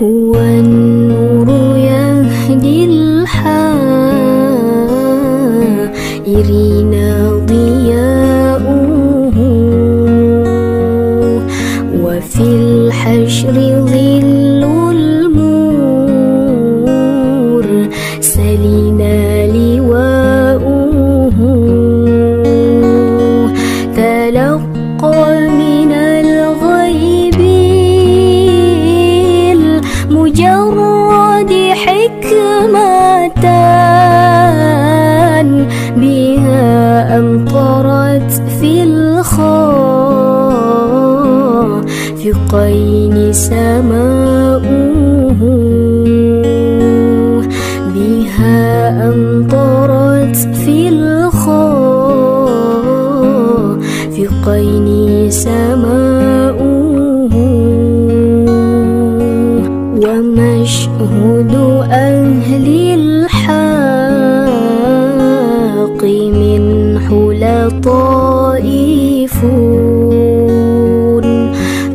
هو النور يهدي الحائرين ضياؤه، وفي الحشر ظل المرسلين لواؤه. تلقى من الغيب المجرد حكمة بها أمطرت في الخافقين سماؤه، بها أمطرت في الخافقين سماؤه. ومشهد أهل الحق من حلى طائف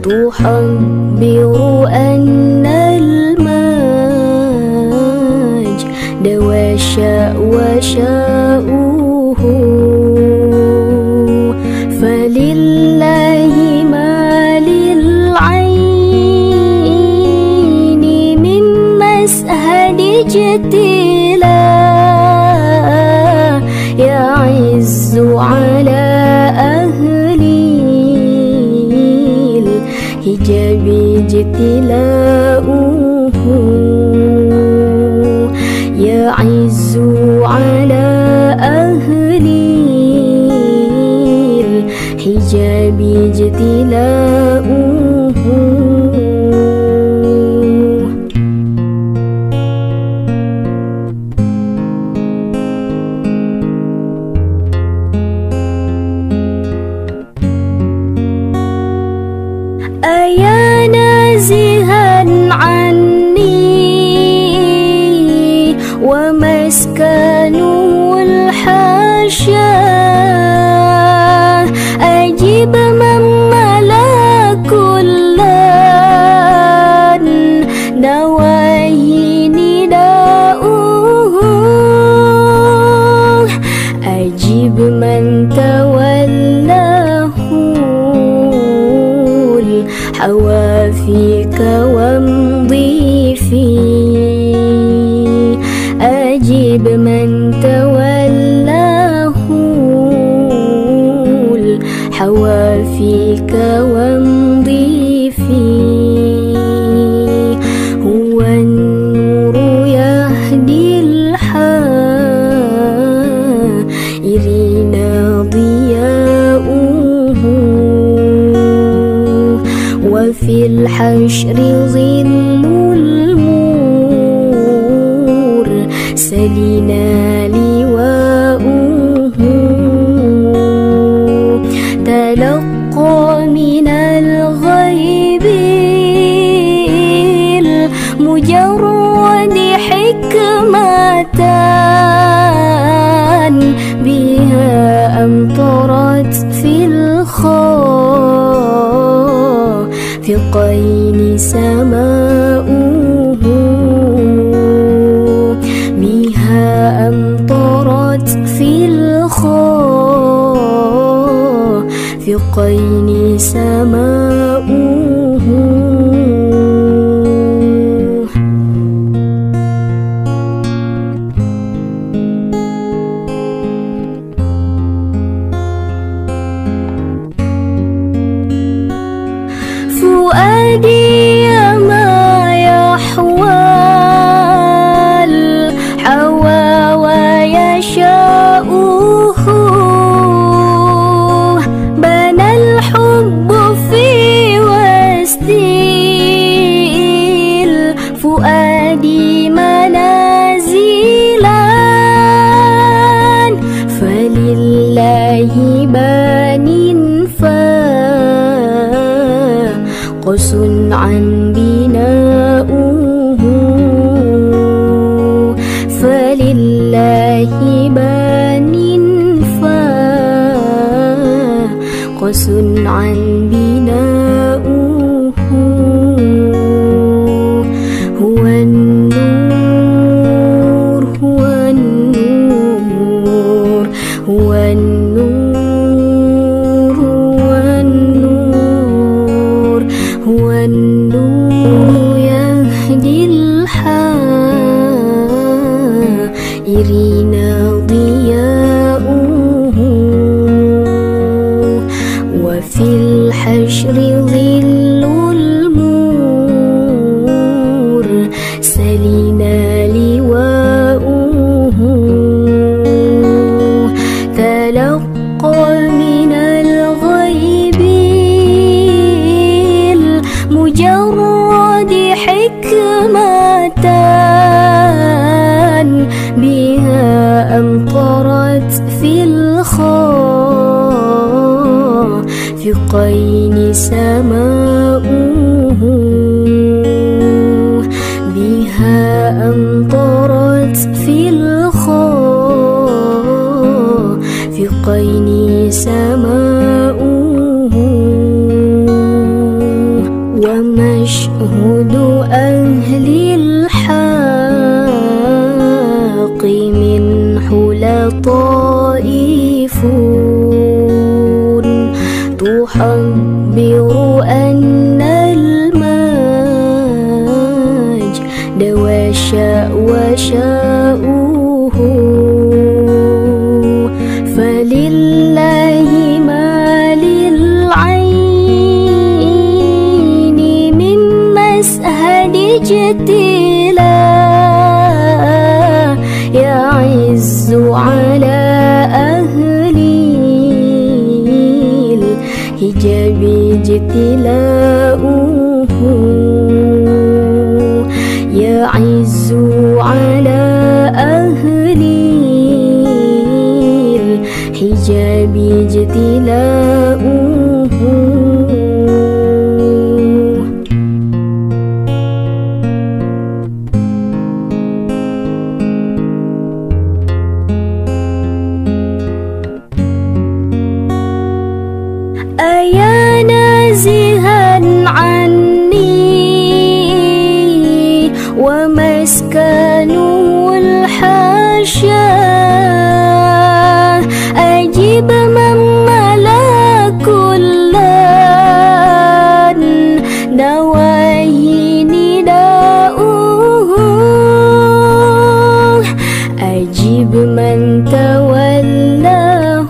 تحبر أن المجد وشاؤه. فلله ما للعين من مسهد اجتلاء يعز على أهل الحجاب اجتلاؤه، يعز على أهل الحجاب اجتلاؤه. أيا نازها عني ومسكنه الحاشا، أجيب من ملا كل نواهي نداؤه، أجيب من تولاه حوافيك وامضي فيه، أجيب من تولاه حوافيك وامضي فيه. هو النور يهدي الحائرين ضياؤه، وفي الحشر ظل المرسلين لواؤه. تلقى من الغيب المجرد حكمة بها أمطرت في الخافقين سماؤه، بها أمطرت في الخافقين سماؤه. فؤادي ما يحوى الحوى ويشاؤه، بنى الحب في وسط الفؤاد منازلا، فلله بان قص عن بناؤه، فلله بان قص عن بناؤه. وفي الحشر ظل المرسلين لواؤه تلقى من الغيب المجرد حكمة بها أمطرت في الخافقين سماؤه بها أمطرت في الخافقين سماؤه ومشهد أهل الحق من طائف تحبر أن المجد وشاؤه فلله ما للعين من مسهد اجتلاء يعز على أهل الحجاب اجتلاؤه يعز على أهل الحجاب اجتلاؤه أيا نازها عني ومسكنه الحاشا أجيب من ملك اللان نواهي نداؤه أجيب من تولاه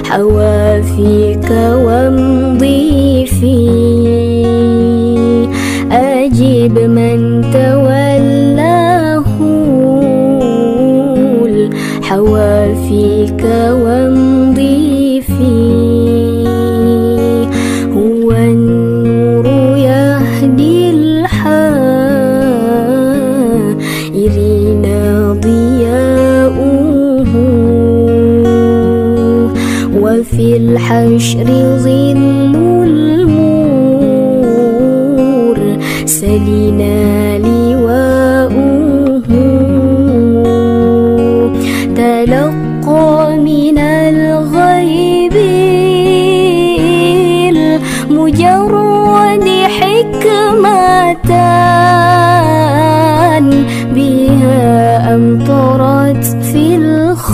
حوافيك وامضي فيه أجيب من تولاه حوافيك وامضي فيه هو النور يهدي الحائرين ضياؤه وفي الحشر ظل المرسلين لواؤه تلقى من الغيب المجرد حكمة بها أمطرت في الخافقين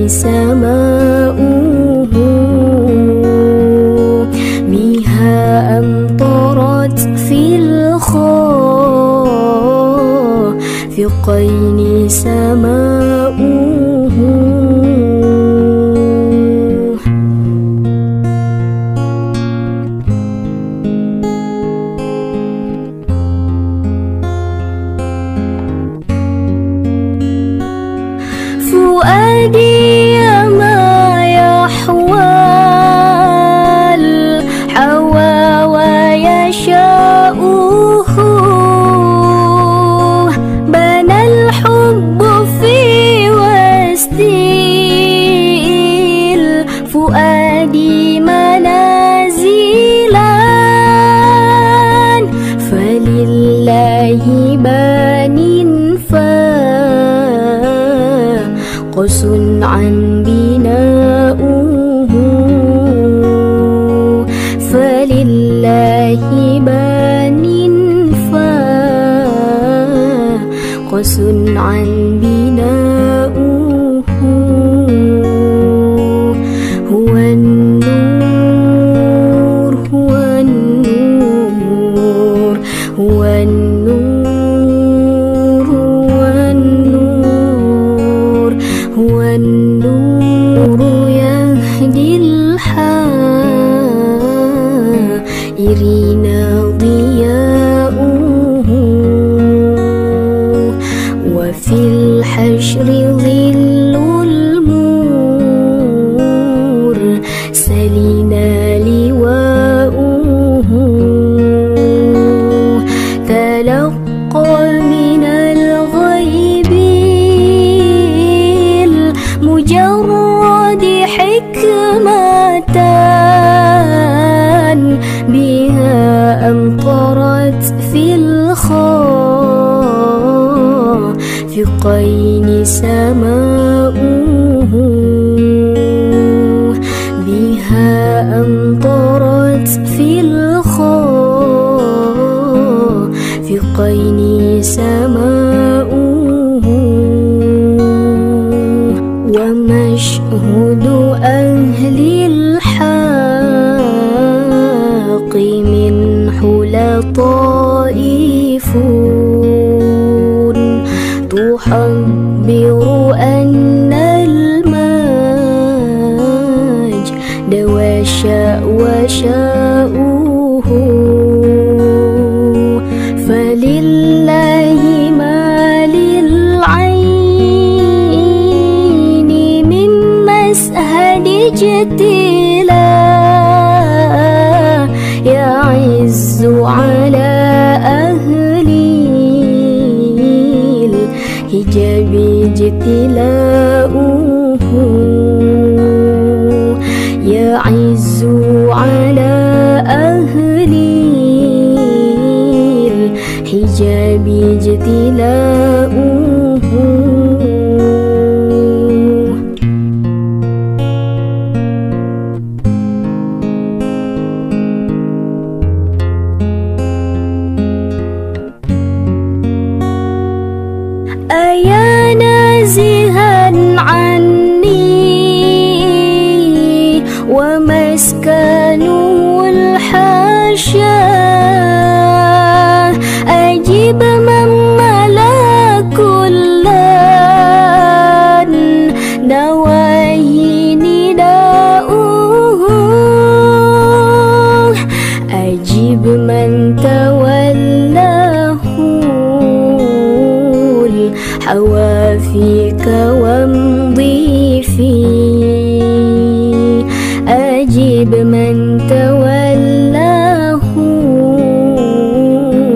سماؤه بها أمطرت في الخافقين سماؤه فؤادي ما يحوى الحوى ويشاؤه بنى الحب في وسط الفؤاد منازلا فلله بان قص عن بناؤه فلله بان قص عن بناؤه هو النور هو النور هو النور رفيقين سماؤه بها أمطرت في الخافقين سماؤه ومشهود أهل الحق من حلى طائف تحبر أن المجد وشاؤه فلله ما للعين من مسهد اجتلا يعز على أهل الحجاب اجتلاؤه يعز على أهل الحجاب اجتلاؤه أيا نازها عني ومسكنه الحاشا أجيب من ملا كلا نواهي نداؤه أجيب من تولاه حوافيك وامضي فيه أجيب من تولاه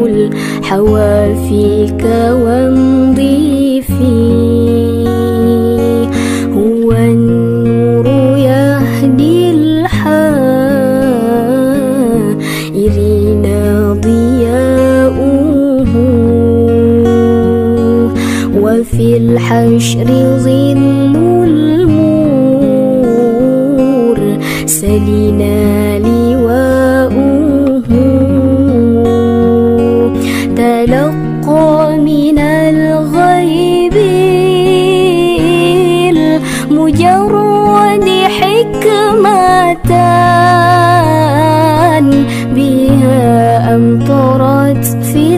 الحوافيك وامضي فيه هو النور يهدي الحائرين ضياؤه وفي الحشر ظل المرسلين لواؤه تلقى من الغيب المجرد حكمة بها أمطرت في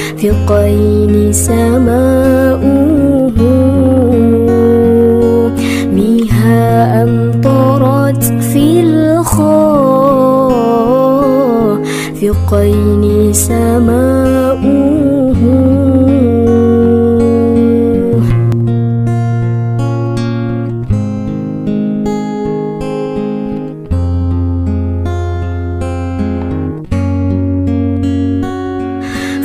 الخافقين سماؤه بها أمطرت في الخافقين سماؤه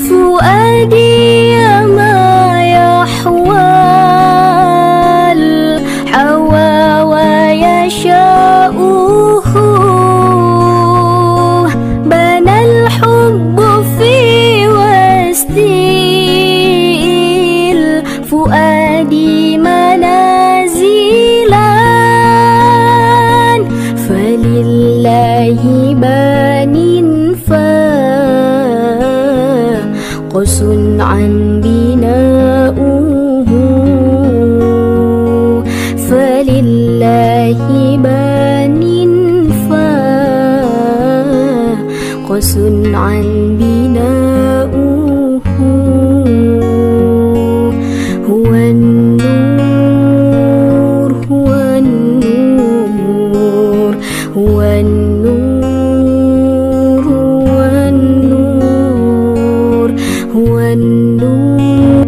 فؤادي ما يحوى الحوى ويشاؤه بنى الحب في وسط الفؤاد منازلا فلله بان قص عن بناؤه فلله بان قص عن بناؤه هو النور هو النور هو النور هو النور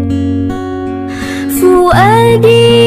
فؤادي